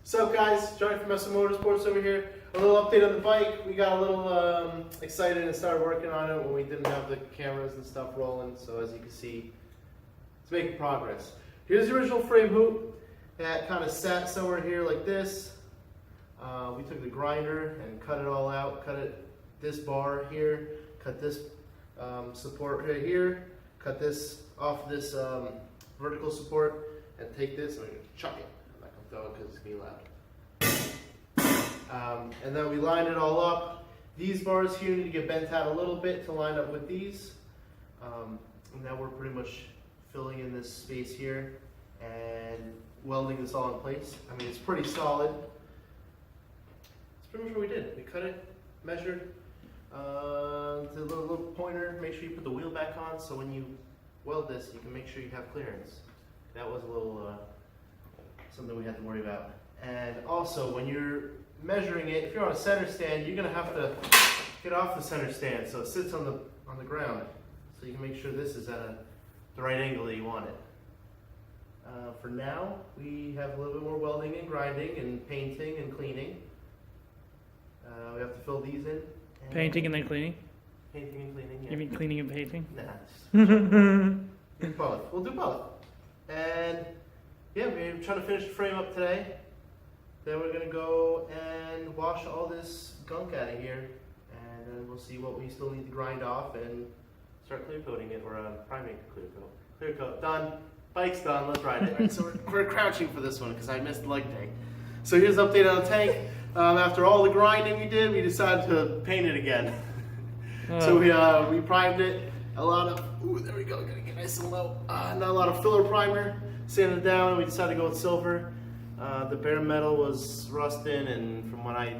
What's up, guys? Johnny from SO Motorsports over here. A little update on the bike. We got a little excited and started working on it when we didn't have the cameras and stuff rolling. So as you can see, it's making progress. Here's the original frame hoop that kind of sat somewhere here like this. We took the grinder and cut it all out. Cut it this bar here. Cut this support right here. Cut this off this vertical support and take this and I'm gonna chuck it. Because it's gonna be loud. And then we lined it all up. These bars here need to get bent out a little bit to line up with these. And now we're pretty much filling in this space here and welding this all in place. I mean, it's pretty solid. That's pretty much what we did. We cut it, measured, the little pointer. Make sure you put the wheel back on so when you weld this, you can make sure you have clearance. That was a little something we had to worry about. And also, when you're measuring it, if you're on a center stand, you're gonna have to get off the center stand so it sits on the ground. So you can make sure this is at the right angle that you want it. For now, we have a little bit more welding and grinding and painting and cleaning. We have to fill these in. Painting and then cleaning? Painting and cleaning, yeah. You mean cleaning and painting? Nah, both. We'll do both. And yeah, we're trying to finish the frame up today. Then we're gonna go and wash all this gunk out of here, and then we'll see what we still need to grind off and start clear coating it, or priming clear coat. Clear coat done. Bike's done. Let's ride it. All right, so we're crouching for this one because I missed the leg day. So here's the update on the tank. After all the grinding we did, we decided to paint it again. So we primed it. A lot of there we go. Gotta get nice and low. Not a lot of filler primer. Sanded it down, we decided to go with silver. The bare metal was rusting, and from what I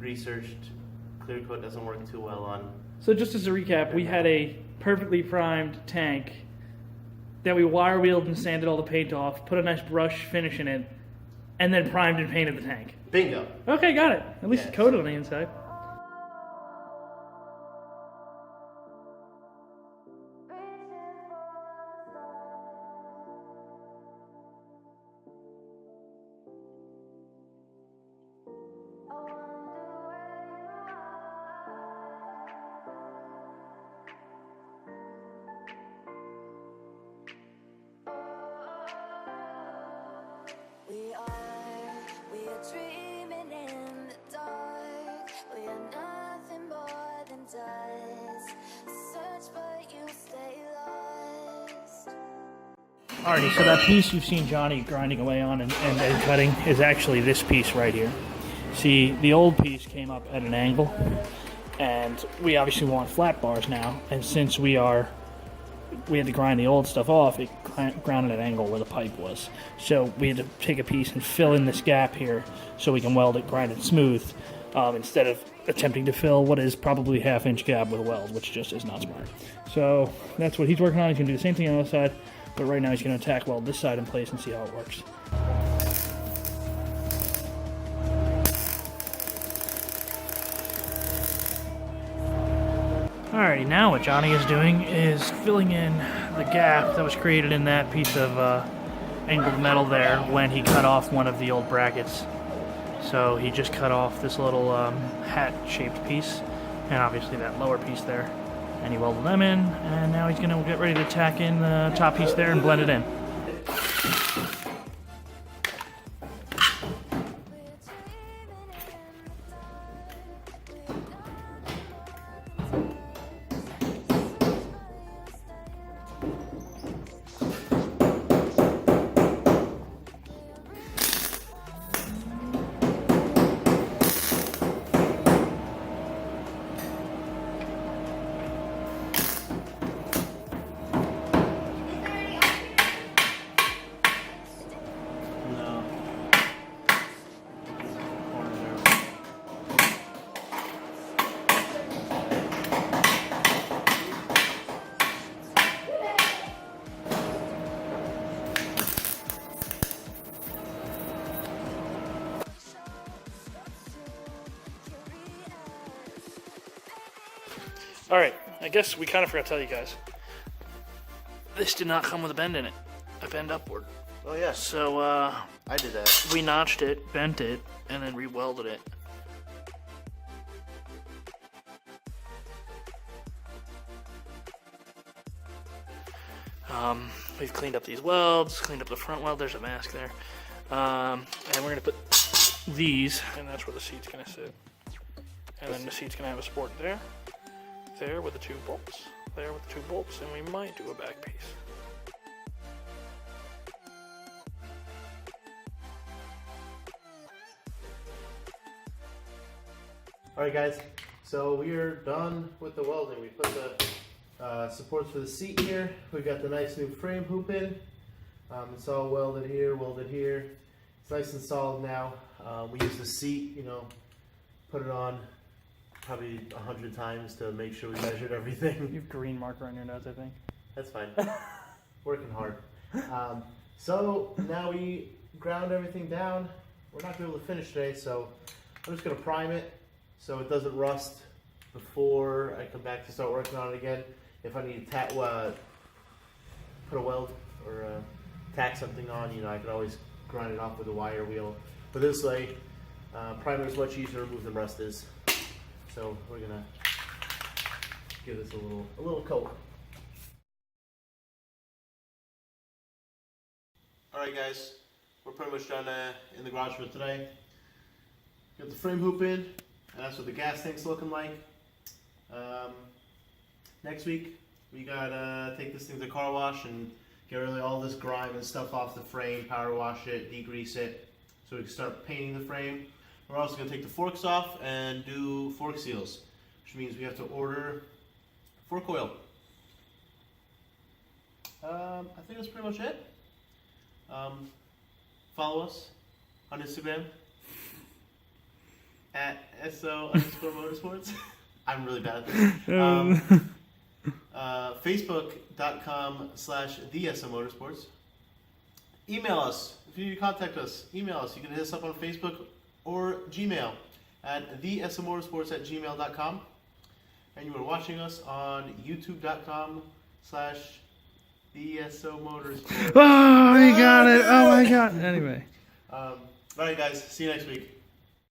researched, clear coat doesn't work too well on. So just as a recap, we had a perfectly primed tank that we wire wheeled and sanded all the paint off, put a nice brush finish in it, and then primed and painted the tank. Bingo. Okay, got it. At least Yes. it's coated on the inside. We are dreaming in the dark. We are nothing more than dust. Search but you stay lost. Alrighty, so that piece you've seen Johnny grinding away on and cutting is actually this piece right here. See, the old piece came up at an angle, and we obviously want flat bars now, and since we had to grind the old stuff off, it ground at an angle where the pipe was. So we had to take a piece and fill in this gap here so we can weld it, grind it smooth, instead of attempting to fill what is probably half-inch gap with a weld, which just is not smart. So that's what he's working on. He's going to do the same thing on the other side, but right now he's going to tack weld this side in place and see how it works. Alrighty, now what Johnny is doing is filling in the gap that was created in that piece of angled metal there when he cut off one of the old brackets. So he just cut off this little hat-shaped piece, and obviously that lower piece there, and he welded them in, and now he's going to get ready to tack in the top piece there and blend it in. Alright, I guess we kind of forgot to tell you guys. This did not come with a bend in it. A bend upward. Oh yeah. So, I did that. We notched it, bent it, and then re-welded it. We've cleaned up these welds, cleaned up the front weld. There's a mask there. And we're gonna put these, and that's where the seat's gonna sit. And then the seat's gonna have a support there, there with the 2 bolts, there with the 2 bolts, and we might do a back piece. Alright guys, so we are done with the welding. We put the supports for the seat here. We've got the nice new frame hoop in. It's all welded here. It's nice and solid now. We use the seat, you know, put it on probably 100 times to make sure we measured everything. You have green marker on your nose, I think. That's fine. Working hard. So now we ground everything down. We're not going to be able to finish today, so I'm just going to prime it so it doesn't rust before I come back to start working on it again. If I need to put a weld or tack something on, you know, I can always grind it off with a wire wheel. But this way, primer is much easier to remove than rust is. So we're gonna give this a little coat. All right, guys, we're pretty much done in the garage for today. Got the frame hoop in, and that's what the gas tank's looking like. Next week, we gotta take this thing to the car wash and get really all this grime and stuff off the frame, power wash it, degrease it, so we can start painting the frame. We're also gonna take the forks off and do fork seals, which means we have to order fork oil. I think that's pretty much it. Follow us on Instagram at SO_Motorsports. I'm really bad at this. Facebook.com/theSOmotorsports. Email us. If you need to contact us, email us. You can hit us up on Facebook or Gmail at theSOmotorsports@gmail.com. And you are watching us on YouTube.com/theSOmotorsports. Oh, I got it. Oh my god. Anyway. Alright guys, see you next week.